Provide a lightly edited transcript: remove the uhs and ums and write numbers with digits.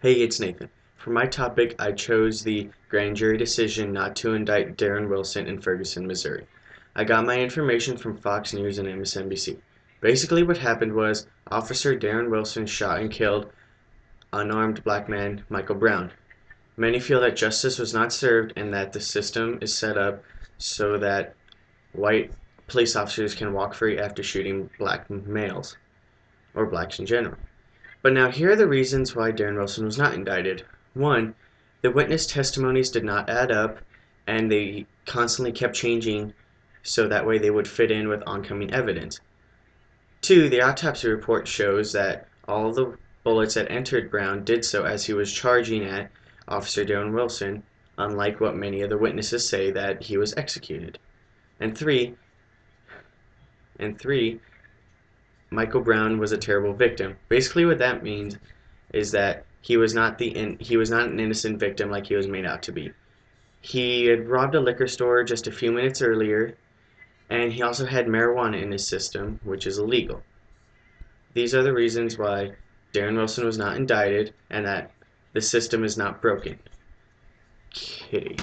Hey, it's Nathan. For my topic, I chose the grand jury decision not to indict Darren Wilson in Ferguson, Missouri. I got my information from Fox News and MSNBC. Basically, what happened was Officer Darren Wilson shot and killed unarmed black man Michael Brown. Many feel that justice was not served and that the system is set up so that white police officers can walk free after shooting black males, or blacks in general. But now here are the reasons why Darren Wilson was not indicted. One, the witness testimonies did not add up, and they constantly kept changing so that way they would fit in with oncoming evidence. Two, the autopsy report shows that all the bullets that entered Brown did so as he was charging at Officer Darren Wilson, unlike what many of the witnesses say that he was executed. And three, and three, Michael Brown was a terrible victim. Basically, what that means is that he was not an innocent victim like he was made out to be. He had robbed a liquor store just a few minutes earlier, and he also had marijuana in his system, which is illegal. These are the reasons why Darren Wilson was not indicted and that the system is not broken. Okay.